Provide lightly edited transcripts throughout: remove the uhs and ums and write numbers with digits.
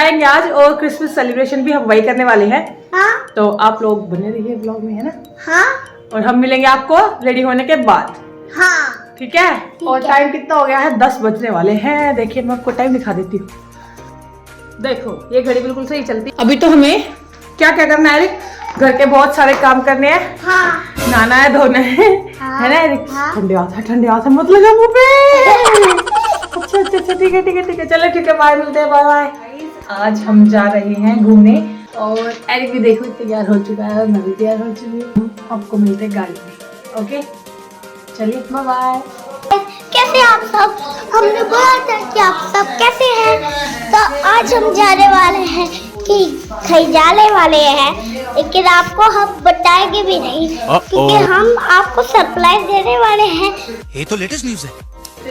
जाएंगे आज और क्रिसमस सेलिब्रेशन भी हम वही करने वाले हैं। हाँ तो आप लोग बने रहिए ब्लॉग में, है ना। हाँ और हम मिलेंगे आपको रेडी होने के बाद। हाँ ठीक है। और टाइम कितना हो गया है? 10 बजने वाले हैं। देखिए मैं आपको टाइम दिखा देती हूँ। देखो ये घड़ी बिल्कुल सही चलती। अभी तो हमें क्या क्या करना है एरिक? घर के बहुत सारे काम करने हैं। हाँ नहाना है, धोना है ना एरिक? ठंडे हाथ मत लगा मुंह पे। अच्छा ठीक है चलो ठीक है, बाय, मिलते हैं, बाय बाय। आज हम जा रहे हैं घूमने और एरिक भी देखो तैयार हो चुका है, मैं भी तैयार हो चुकी हूँ। आपको मिलते हैं गाड़ी में। ओके चलिए बाय बाय। कैसे आप सब? हमने बोला था कि आप सब कैसे हैं। तो आज हम जाने वाले हैं कि कहीं जाने वाले हैं, लेकिन आपको हम बताएंगे भी नहीं क्योंकि हम आपको सरप्राइज देने वाले हैं। ये तो लेटेस्ट न्यूज़ है।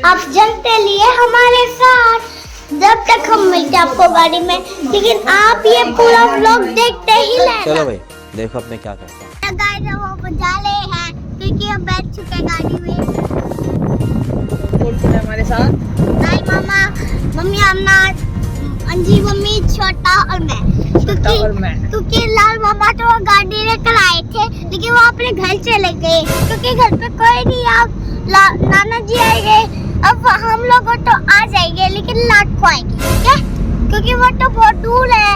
आप जलते लिए हमारे साथ जब तक हम मिलते आपको गाड़ी में, लेकिन आप ये पूरा व्लॉग देखते ही रहना। चलो भाई देखो अब मैं क्या करता हूँ। गाइस वो बजा रहे हैं क्योंकि हम बैठ चुके हैं गाड़ी में। हमारे साथ नहीं मामा, मम्मी, अम्मा, अंजी मम्मी, छोटा और मैं। क्योंकि लाल मामा तो गाड़ी लेकर आए थे, लेकिन वो अपने घर चले गए क्योंकि घर पे कोई नहीं। अब नाना जी आएंगे, अब हम लोग तो आ जाएंगे लेकिन लाट को आएंगे, ठीक है? क्योंकि वो तो बहुत दूर है,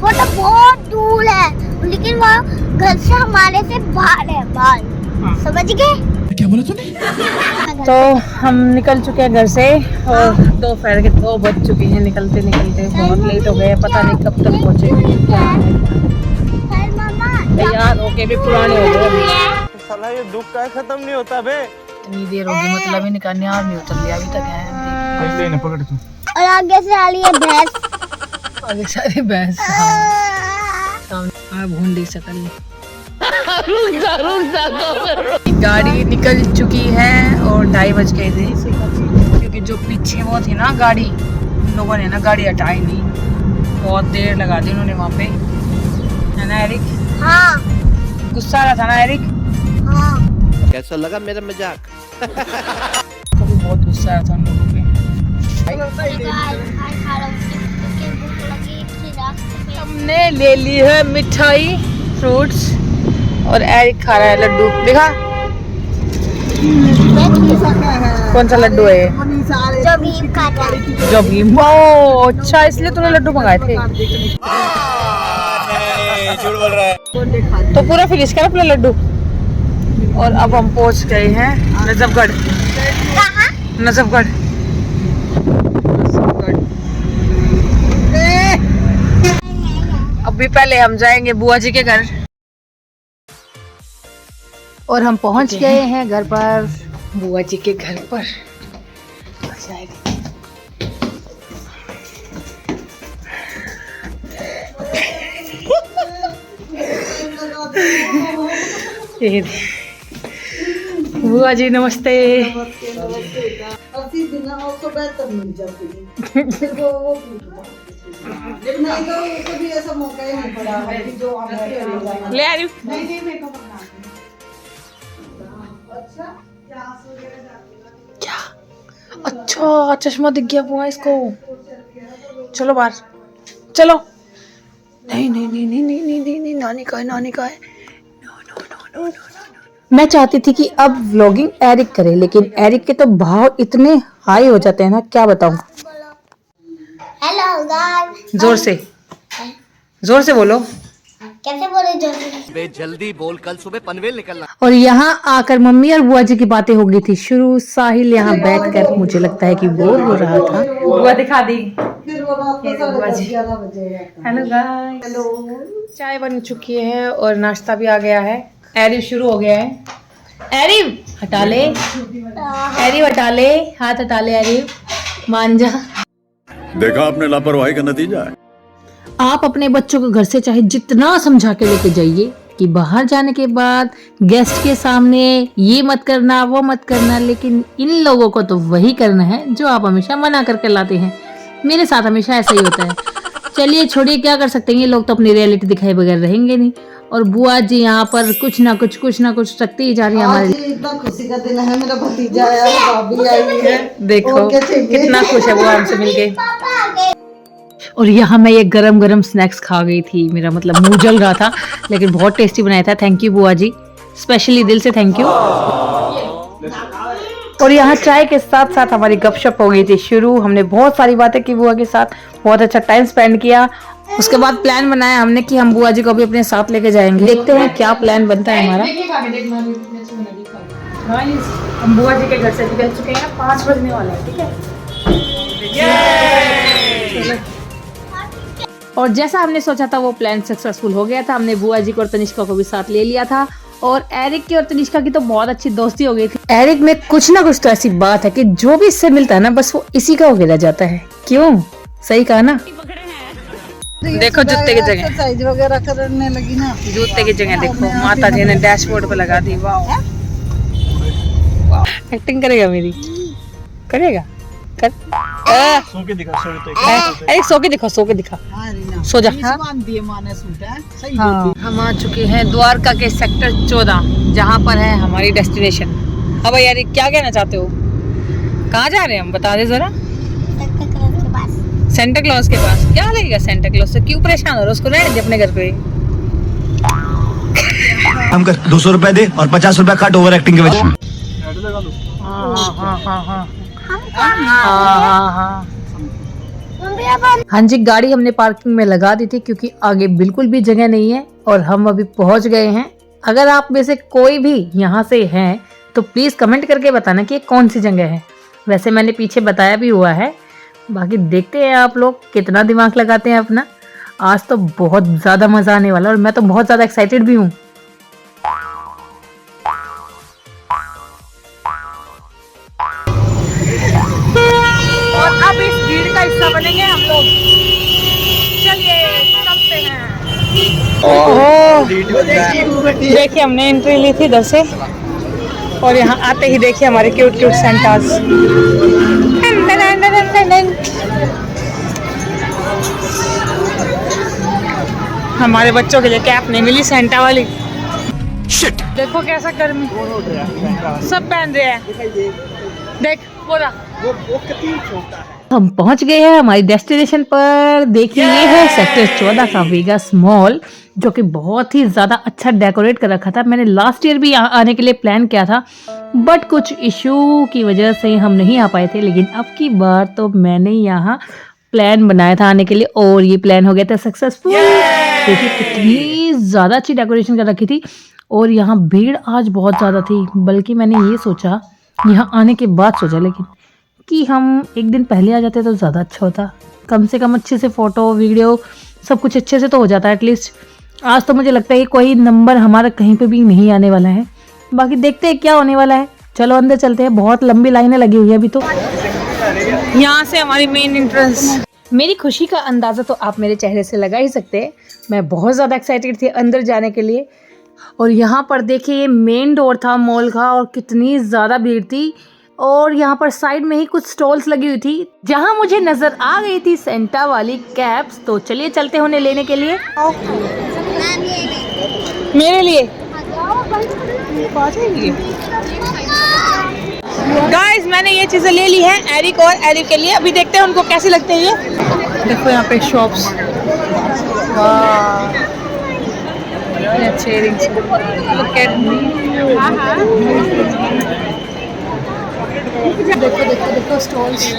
वो तो बहुत दूर है, लेकिन वो घर से हमारे से बाहर है, बाहर। समझ गए? क्या बोला तूने? तो हम निकल चुके हैं घर से और दोपहर के 2 बज चुके हैं। निकलते बहुत लेट हो गए, पता नहीं कब तक पहुंचेंगे। यार ओके भी पुराने हो गए। साला ये दुख का खत्म नहीं होता बे। इतनी देर होगी, मतलब ही निकालने और नहीं उतर लिया अभी तक है। ले ना पकड़ तू। और आगे से आ रही है भैंस। आगे सारी भैंस सामने भूंडी सकल। गाड़ी निकल चुकी है और 2:30 बज गए थे, क्योंकि जो पीछे वो थी ना गाड़ी, उन लोगों ने ना गाड़ी हटाई नहीं, बहुत देर लगा दी उन्होंने वहाँ पे, है ना एरिक? हाँ गुस्सा आ रहा था ना एरिक? हाँ। कैसा लगा मेरा मजाक? कभी बहुत गुस्सा आया था उन लोगों पे। हमने ले ली है मिठाई, फ्रूट्स, और एरिक खा रहा है लड्डू। देखा कौन सा लड्डू है? जो भीम खाता है। जो भीम। ओह अच्छा, इसलिए तूने लड्डू मंगाए थे। झूठ बोल रहा है। तो पूरा फिनिश कर अपना लड्डू। और अब हम पहुंच गए हैं नजफगढ़। नजफगढ़ अभी पहले हम जाएंगे बुआ जी के घर और हम पहुंच गए हैं घर पर, बुआ जी के घर पर। बुआ जी नमस्ते। ले आ रही हूँ। क्या? अच्छा चश्मा दिख गया बुआ इसको। चलो बाहर चलो। नहीं, नानी का है। नो। मैं चाहती थी कि अब व्लॉगिंग एरिक करे, लेकिन एरिक के तो भाव इतने हाई हो जाते हैं ना, क्या बताऊं। Hello guys. जोर से बोलो। कैसे बोले जल्दी? जल्दी बोल, कल सुबह पनवेल निकलना। और यहाँ आकर मम्मी और बुआ जी की बातें हो गई थी शुरू। साहिल यहाँ बैठकर मुझे लगता है कि बोर हो रहा था। बुआ दिखा दी। Hello guys. चाय बन चुकी है और नाश्ता भी आ गया है। एरी शुरू हो गया है। एरी हटा ले, हाथ हटा ले एरी, मान जा। देखा आपने लापरवाही का नतीजा है। आप अपने बच्चों को घर से चाहे जितना समझा के लेके जाइए कि बाहर जाने के बाद गेस्ट के सामने ये मत करना वो मत करना, लेकिन इन लोगों को तो वही करना है जो आप हमेशा मना करके लाते हैं। मेरे साथ हमेशा ऐसा ही होता है। चलिए छोड़िए, क्या कर सकते हैं, ये लोग तो अपनी रियलिटी दिखाए बगैर रहेंगे नहीं। और बुआ जी यहाँ पर कुछ ना कुछ रखते ही जा रही है हमारे लिए। इतना खुशी का दिन है, मेरा भतीजा आया, भाभी आई है। देखो कितना खुश है वो हमसे मिलके। और यहाँ मैं ये गरम गरम स्नैक्स खा गई थी, मेरा मतलब मुंह जल रहा था, लेकिन बहुत टेस्टी बनाया था। थैंक यू बुआ जी, स्पेशली दिल से थैंक यू। और यहाँ चाय के साथ साथ हमारी गपशप हो गई थी शुरू। हमने बहुत सारी बातें की बुआ के साथ, बहुत अच्छा टाइम स्पेंड किया। उसके बाद प्लान बनाया हमने कि हम बुआ जी को भी अपने साथ लेके जाएंगे। देखते हैं क्या प्लान बनता है हमारा। हम बुआ जी के घर से निकल चुके हैं, 5 बजने वाला है, ठीक है। और जैसा हमने सोचा था वो प्लान सक्सेसफुल हो गया था। हमने बुआ जी को और तनिष्का को भी साथ ले लिया था, और एरिक की और तनिष्का की तो बहुत अच्छी दोस्ती हो गई थी। एरिक में कुछ ना कुछ तो ऐसी बात है कि जो भी इससे मिलता है ना, बस वो इसी का होके रह जाता है। क्यों, सही कहा ना। देखो जूते की जगह एक्सरसाइज वगैरह करने लगी ना, जूते की जगह देखो माता जी ने डैशबोर्ड पे लगा दी। वाह, एक्टिंग करेगा मेरी, करेगा कर। सो के दिखा, अरे सो के दिखा, सो के दिखा, सो जा। हाँ, हम आ चुके हैं द्वारका के सेक्टर 14, जहाँ पर है हमारी डेस्टिनेशन। अब यार क्या कहना चाहते हो, कहाँ जा रहे हैं हम, बता दे जरा। सेंटा क्लॉज के पास। क्या लगेगा सेंटा क्लॉज से, क्यों परेशान हो रहा है, उसको रहने दे अपने घर पे। हम कर 200 रुपए दे और 50 रुपए कट ओवर एक्टिंग के वजह। हाँ जी, गाड़ी हमने पार्किंग में लगा दी थी क्योंकि आगे बिल्कुल भी जगह नहीं है, और हम अभी पहुंच गए हैं। अगर आप में से कोई भी यहाँ से हैं तो प्लीज कमेंट करके बताना कि ये कौन सी जगह है। वैसे मैंने पीछे बताया भी हुआ है, बाकी देखते हैं आप लोग कितना दिमाग लगाते हैं अपना। आज तो बहुत ज्यादा मजा आने वाला है, और मैं तो बहुत ज्यादा एक्साइटेड भी हूँ। और अब इस भीड़ का हिस्सा बनेंगे हम लोग। चलिए चलते हैं। ओह, देखिए हमने एंट्री ली थी इधर से, और यहाँ आते ही देखिए हमारे क्यूट क्यूट सेंटास। हमारे बच्चों के लिए कैप नहीं मिली सेंटा वाली। शिट। देखो कैसा गर्मी, सब पहन रहे हैं। देख बोला हम पहुंच गए हैं हमारी डेस्टिनेशन पर। देखिए ये है सेक्टर 14 का वेगास मॉल, जो कि बहुत ही ज्यादा अच्छा डेकोरेट कर रखा था। मैंने लास्ट ईयर भी यहाँ आने के लिए प्लान किया था, बट कुछ इशू की वजह से हम नहीं आ पाए थे। लेकिन अब की बार तो मैंने यहाँ प्लान बनाया था आने के लिए, और ये प्लान हो गया था सक्सेसफुल। देखिए कितनी ज्यादा अच्छी डेकोरेशन कर रखी थी, और यहाँ भीड़ आज बहुत ज्यादा थी। बल्कि मैंने ये सोचा यहाँ आने के बाद सोचा, लेकिन कि हम एक दिन पहले आ जाते तो ज़्यादा अच्छा होता। कम से कम अच्छे से फ़ोटो वीडियो सब कुछ अच्छे से तो हो जाता है एटलीस्ट। आज तो मुझे लगता है कि कोई नंबर हमारा कहीं पे भी नहीं आने वाला है। बाकी देखते हैं क्या होने वाला है। चलो अंदर चलते हैं, बहुत लंबी लाइनें लगी हुई है अभी तो। यहाँ से हमारी मेन एंट्रेंस। मेरी खुशी का अंदाज़ा तो आप मेरे चेहरे से लगा ही सकते हैं। मैं बहुत ज़्यादा एक्साइटेड थी अंदर जाने के लिए। और यहाँ पर देखिए ये मेन डोर था मॉल का, और कितनी ज़्यादा भीड़ थी। और यहाँ पर साइड में ही कुछ स्टॉल्स लगी हुई थी, जहाँ मुझे नजर आ गई थी सेंटा वाली कैप्स। तो चलिए चलते हैं उन्हें लेने के लिए। मेरे लिए गाइस मैंने ये चीजें ले ली हैं एरिक और एरिक के लिए। अभी देखते हैं उनको कैसी लगती है ये। देखो यहाँ पे शॉप्स, वाह अच्छे इयररिंग्स। Look at me. देखो देखो देखो स्टॉल्स।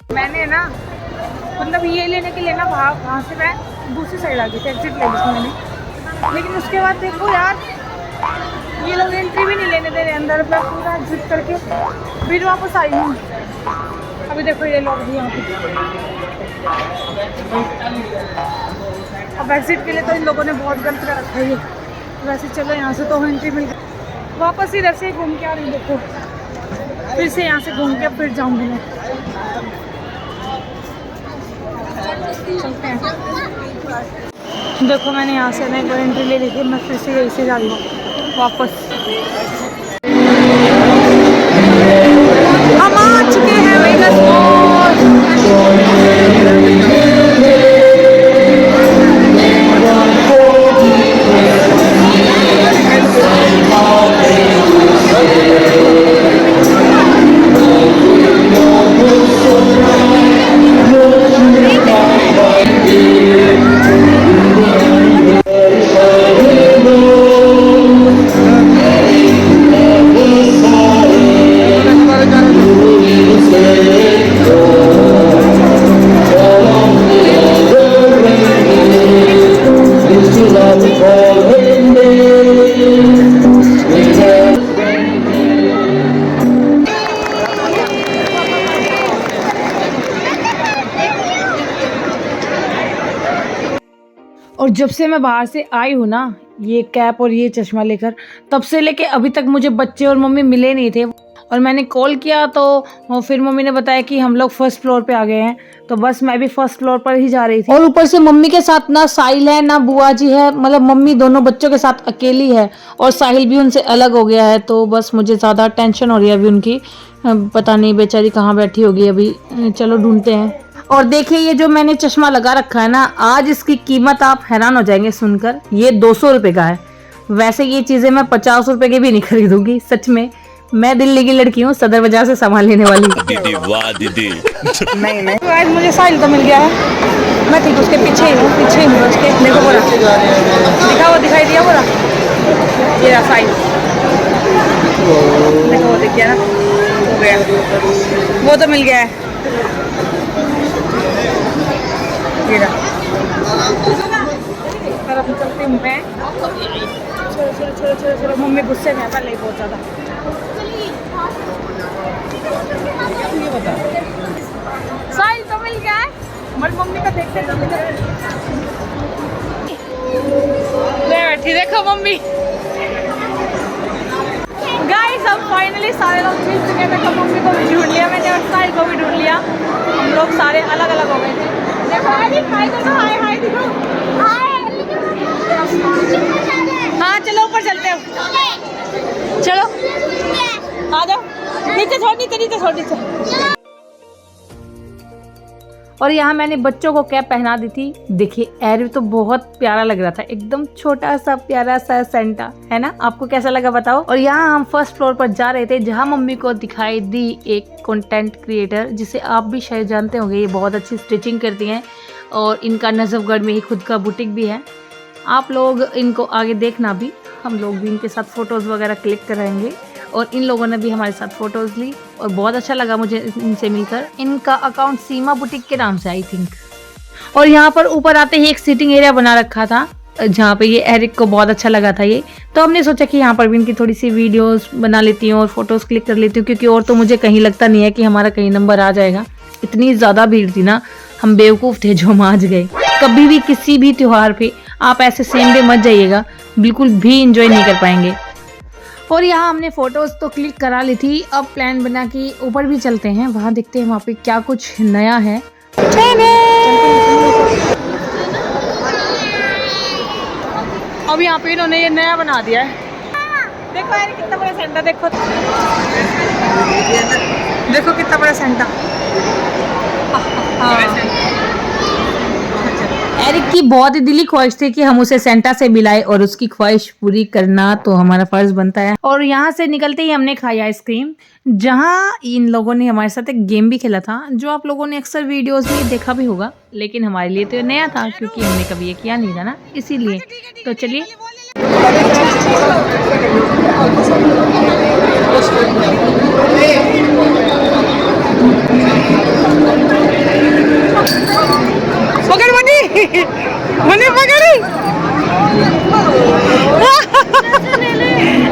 मैंने ना मतलब ये लेने के लिए ना वहाँ से मैं दूसरी साइड आ गई थी, एग्जिट ले ली थी मैंने। लेकिन उसके बाद देखो यार ये लोग एंट्री भी नहीं लेने दे रहे अंदर। मैं पूरा एग्जिट करके फिर वापस आई हूँ। अभी देखो ये लोग भी यहाँ पे। अब एग्जिट के लिए तो इन लोगों ने बहुत गलत कर रखा है ये। वैसे चलो यहाँ से तो एंट्री मिल गई, वापस इधर से घूम के आ रही। देखो फिर से यहाँ से घूम के फिर जाऊँगी मैं। चलते हैं। देखो मैंने यहाँ से नहीं एंट्री ले ली थी, मैं फिर से यहीं से जा रही हूँ वापस। हम आ चुके हैं वेगास मॉल। और जब से मैं बाहर से आई हूँ ना, ये कैप और ये चश्मा लेकर, तब से लेके अभी तक मुझे बच्चे और मम्मी मिले नहीं थे। और मैंने कॉल किया तो फिर मम्मी ने बताया कि हम लोग फर्स्ट फ्लोर पे आ गए हैं। तो बस मैं भी फर्स्ट फ्लोर पर ही जा रही थी। और ऊपर से मम्मी के साथ ना साहिल है ना बुआ जी है, मतलब मम्मी दोनों बच्चों के साथ अकेली है और साहिल भी उनसे अलग हो गया है। तो बस मुझे ज़्यादा टेंशन हो रही है अभी उनकी, पता नहीं बेचारी कहाँ बैठी होगी अभी। चलो ढूंढते हैं। और देखिए ये जो मैंने चश्मा लगा रखा है ना, आज इसकी कीमत आप हैरान हो जाएंगे सुनकर। ये 200 रुपये का है। वैसे ये चीज़ें मैं 50 रुपये की भी नहीं खरीदूंगी, सच में। मैं दिल्ली की लड़की हूँ, सदर बाजार से सामान लेने वाली। दीदी वाह दीदी। नहीं तो आज मुझे साहिल तो मिल गया है। मैं ठीक उसके पीछे ही हूँ उसके। देखो बोला दिखा, वो दिखाई दिया बोला, ये रहा साहिल। देखो वो दिख गया ना, हो गया, वो तो मिल गया है। ये रहा। चलती हूँ मैं। चलो मम्मी गुस्से में है पहले ही बहुत ज़्यादा। साहिल तो मिल गया है, हमारी मम्मी का देखते बैठी। देखो मम्मी। गाइस अब फाइनली सारे लोग मिल चुके थे। तो मम्मी को भी ढूंढ लिया मैंने और साहिल को भी ढूंढ लिया। हम लोग सारे अलग अलग हो गए थे। देखो हाय देखो, हाय देखो, हाँ चलो ऊपर चलते हैं। चलो आ जाओ, नीचे छोड़। और यहाँ मैंने बच्चों को कैप पहना दी थी। देखिए एरिक तो बहुत प्यारा लग रहा था, एकदम छोटा सा प्यारा सा सेंटा, है ना? आपको कैसा लगा बताओ। और यहाँ हम फर्स्ट फ्लोर पर जा रहे थे, जहाँ मम्मी को दिखाई दी एक कंटेंट क्रिएटर, जिसे आप भी शायद जानते होंगे। ये बहुत अच्छी स्टिचिंग करती हैं और इनका नजफगढ़ में ही खुद का बुटीक भी है। आप लोग इनको आगे देखना भी, हम लोग भी इनके साथ फ़ोटोज़ वगैरह क्लिक कराएंगे। और इन लोगों ने भी हमारे साथ फ़ोटोज़ ली और बहुत अच्छा लगा मुझे इनसे मिलकर। इनका अकाउंट सीमा बुटीक के नाम से आई थिंक। और यहाँ पर ऊपर आते ही एक सीटिंग एरिया बना रखा था, जहाँ पे ये एरिक को बहुत अच्छा लगा था ये। तो हमने सोचा कि यहाँ पर भी इनकी थोड़ी सी वीडियोस बना लेती हूँ और फोटोज़ क्लिक कर लेती हूँ, क्योंकि और तो मुझे कहीं लगता नहीं है कि हमारा कहीं नंबर आ जाएगा। इतनी ज़्यादा भीड़ थी ना, हम बेवकूफ़ थे जो हम आज गए। कभी भी किसी भी त्यौहार पे आप ऐसे सेम डे मत जाइएगा, बिल्कुल भी इंजॉय नहीं कर पाएंगे। और यहाँ हमने फ़ोटोज़ तो क्लिक करा ली थी। अब प्लान बना कि ऊपर भी चलते हैं, वहाँ देखते हैं वहाँ पे क्या कुछ नया है। अब यहाँ पे इन्होंने ये नया बना दिया है। देखो यार कितना बड़ा सेंटा, देखो कितना बड़ा सेंटा। एरिक की बहुत ही दिली ख्वाहिश थी कि हम उसे सेंटा से मिलाए और उसकी ख्वाहिश पूरी करना तो हमारा फर्ज बनता है। और यहाँ से निकलते ही हमने खाई आइसक्रीम, जहाँ इन लोगों ने हमारे साथ एक गेम भी खेला था, जो आप लोगों ने अक्सर वीडियोस में देखा भी होगा, लेकिन हमारे लिए तो नया था क्योंकि हमने कभी ये किया नहीं था ना, इसीलिए। तो चलिए पकड़ मनी पकड़ी।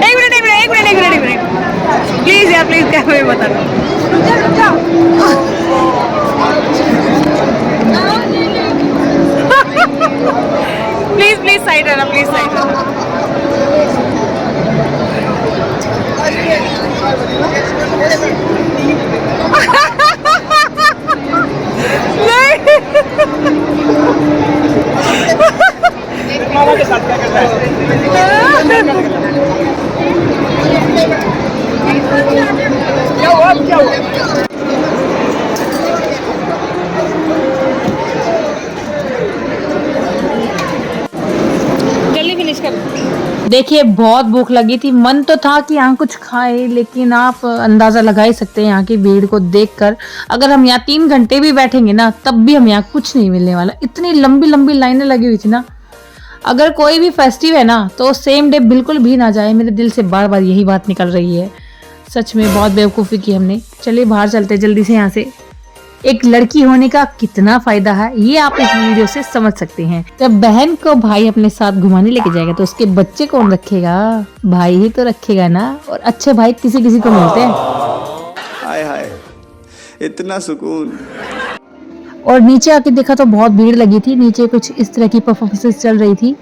एक मिनट प्लीज यार, प्लीज क्या मैं बता रहा प्लीज साइड रहना, प्लीज साइड रहना। मामा के साथ क्या करता है? क्या हुआ? जल्दी फिनिश कर। देखिए बहुत भूख लगी थी, मन तो था कि यहाँ कुछ खाए, लेकिन आप अंदाजा लगा ही सकते हैं यहाँ की भीड़ को देखकर। अगर हम यहाँ 3 घंटे भी बैठेंगे ना, तब भी हम यहाँ कुछ नहीं मिलने वाला। इतनी लंबी लंबी लाइनें लगी हुई थी ना। अगर कोई भी फेस्टिव है ना, तो सेम डे बिल्कुल भी ना जाए। मेरे दिल से बार बार यही बात निकल रही है। सच में बहुत बेवकूफ़ी की हमने। चलिए बाहर चलते जल्दी से यहाँ से। एक लड़की होने का कितना फायदा है ये आप इस वीडियो से समझ सकते हैं। जब बहन को भाई अपने साथ घुमाने लेके जाएगा तो उसके बच्चे कौन रखेगा? भाई ही तो रखेगा ना। और अच्छे भाई किसी किसी को मिलते हैं। हाय हाय, इतना सुकून। और नीचे आके देखा तो बहुत भीड़ लगी थी, नीचे कुछ इस तरह की परफॉर्मेंसेस चल रही थी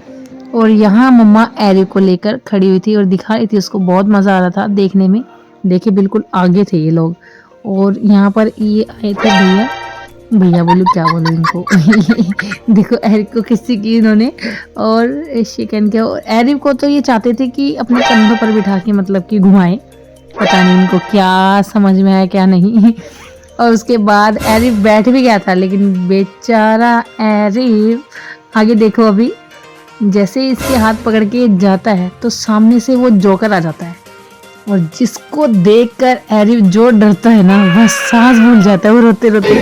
और यहाँ मम्मा एरिक को लेकर खड़ी हुई थी और दिखा रही थी उसको। बहुत मज़ा आ रहा था देखने में। देखिए बिल्कुल आगे थे ये लोग और यहाँ पर ये आए थे भैया। भैया बोलूँ क्या बोलूँ इनको देखो एरिक को किसी की इन्होंने और शिकन के। और एरिक को तो ये चाहते थे कि अपने कंधों पर बिठा के मतलब कि घुमाएं, पता नहीं इनको क्या समझ में आया क्या नहीं। और उसके बाद एरिक बैठ भी गया था, लेकिन बेचारा एरिक आगे देखो, अभी जैसे इसके हाथ पकड़ के जाता है तो सामने से वो जोकर आ जाता है और जिसको देखकर एरिक जो डरता है ना बस सांस भूल जाता है वो रोते रोते।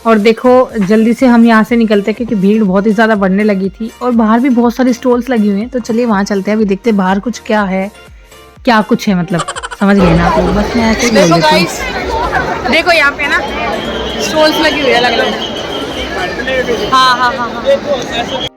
और देखो जल्दी से हम यहाँ से निकलते हैं क्योंकि भीड़ बहुत ही ज़्यादा बढ़ने लगी थी और बाहर भी बहुत सारे स्टॉल्स लगी हुई हैं। तो चलिए वहाँ चलते हैं, अभी देखते हैं बाहर कुछ क्या है, क्या कुछ है, मतलब समझ गए ना आप लोग। बस मैं ऐसे ही बोल देती हूँ। देखो यहाँ पे ना स्टॉल्स लगी हुई है अलग अलग। हाँ।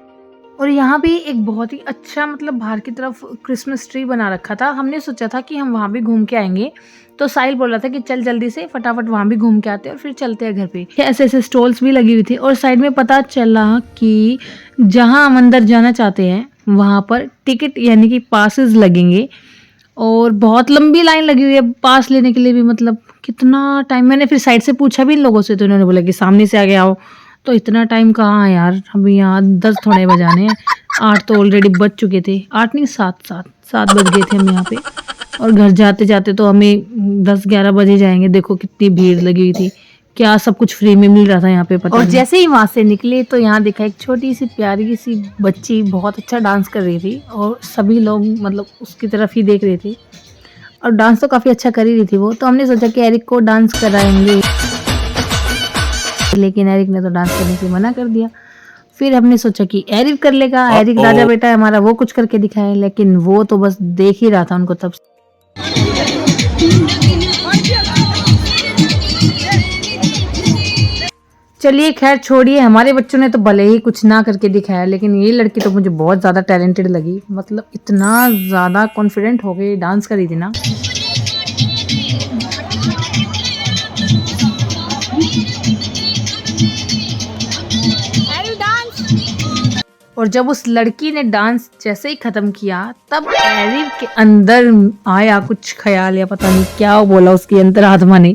और यहाँ भी एक बहुत ही अच्छा मतलब बाहर की तरफ क्रिसमस ट्री बना रखा था। हमने सोचा था कि हम वहाँ भी घूम के आएंगे, तो साहिल बोल रहा था कि चल जल्दी से फटाफट वहाँ भी घूम के आते हैं और फिर चलते हैं घर पे। ऐसे ऐसे स्टॉल्स भी लगी हुई थी और साइड में पता चला कि जहाँ हम अंदर जाना चाहते हैं वहाँ पर टिकट यानी कि पासेस लगेंगे और बहुत लंबी लाइन लगी हुई है पास लेने के लिए भी। मतलब कितना टाइम, मैंने फिर साइड से पूछा भी इन लोगों से तो इन्होंने बोला कि सामने से आगे आओ। तो इतना टाइम कहाँ है यार, अभी यहाँ 10 थोड़े बजाने हैं, 8 तो ऑलरेडी बज चुके थे, 8 नहीं 7 बज गए थे हम यहाँ पे। और घर जाते जाते तो हमें 10-11 बजे जाएंगे। देखो कितनी भीड़ लगी हुई थी, क्या सब कुछ फ्री में मिल रहा था यहाँ पे पता और जैसे ही वहाँ से निकले तो यहाँ देखा एक छोटी सी प्यारी सी बच्ची बहुत अच्छा डांस कर रही थी और सभी लोग मतलब उसकी तरफ ही देख रहे थे और डांस तो काफ़ी अच्छा कर ही रही थी वो। तो हमने सोचा कि एरिक को डांस कराएंगे, लेकिन एरिक ने तो डांस करने से मना कर दिया। फिर हमने सोचा कि एरिक कर लेगा, एरिक राजा बेटा है हमारा, वो कुछ करके दिखाए, लेकिन वो तो बस देख ही रहा था उनको तब। चलिए खैर छोड़िए, हमारे बच्चों ने तो भले ही कुछ ना करके दिखाया, लेकिन ये लड़की तो मुझे बहुत ज़्यादा टैलेंटेड लगी। मतलब इतना ज़्यादा कॉन्फिडेंट हो गई डांस करी थी ना। और जब उस लड़की ने डांस जैसे ही खत्म किया तब एरिक के अंदर आया कुछ ख्याल या पता नहीं क्या बोला उसकी अंतरात्मा ने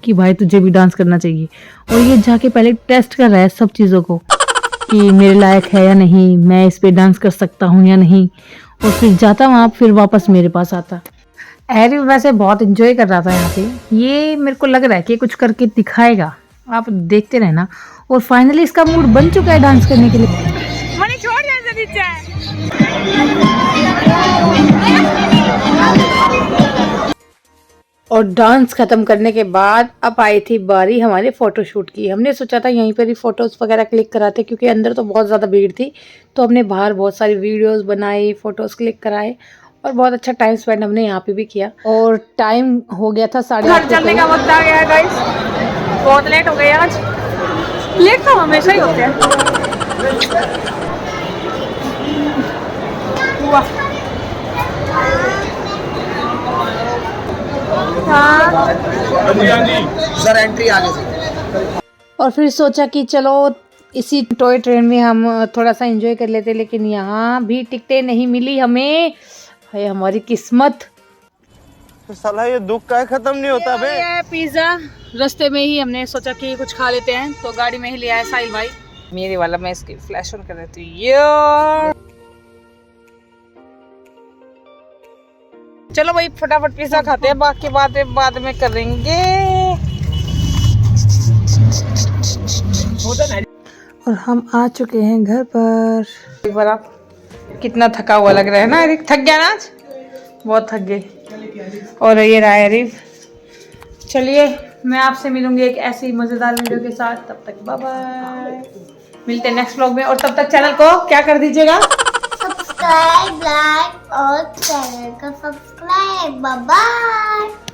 कि भाई तुझे भी डांस करना चाहिए। और ये जाके पहले टेस्ट कर रहा है सब चीज़ों को कि मेरे लायक है या नहीं, मैं इस पे डांस कर सकता हूँ या नहीं। और फिर जाता वहाँ, फिर वापस मेरे पास आता। एरिक वैसे बहुत इंजॉय कर रहा था यहाँ पे। ये मेरे को लग रहा है कि कुछ करके दिखाएगा, आप देखते रहना। और फाइनली इसका मूड बन चुका है डांस करने के लिए। और डांस खत्म करने के बाद अब आई थी बारी हमारे फोटोशूट की। हमने सोचा था यहीं पर ही फोटोज वगैरह क्लिक कराते क्योंकि अंदर तो बहुत ज़्यादा भीड़ थी। तो हमने बाहर बहुत सारी वीडियोस बनाई, फोटोज क्लिक कराए और बहुत अच्छा टाइम स्पेंड हमने यहाँ पे भी किया। और टाइम हो गया था 8:30। चलने का वक्त आ गया है गाइस, बहुत लेट हो गए आज। लेट तो हमेशा ही होते हैं। सर एंट्री आगे से। और फिर सोचा कि चलो इसी टॉय ट्रेन में हम थोड़ा सा एंजॉय कर लेते, लेकिन यहाँ भी टिकटें नहीं मिली हमें। है हमारी किस्मत। तो साला ये दुख का खत्म नहीं होता बे। ये पिज्जा रास्ते में ही हमने सोचा कि कुछ खा लेते हैं, तो गाड़ी में ही ले आया साहिल भाई। मेरे वाला मैं इसकी फ्लैश ऑन कर देती हूँ। चलो भाई फटाफट पिज्जा खाते हैं, बाकी बातें बाद में करेंगे। और हम आ चुके हैं घर पर। एक बार आप कितना थका हुआ लग रहा है ना एरिक, थक गया ना आज, बहुत थक गए। और ये रहा एरिक। चलिए मैं आपसे मिलूंगी एक ऐसी मजेदार वीडियो के साथ, तब तक बाय बाय। मिलते हैं नेक्स्ट व्लॉग में, और तब तक चैनल को क्या कर दीजिएगा, सब्सक्राइब, लाइक और चैनल को सब्सक्राइब। Bye bye.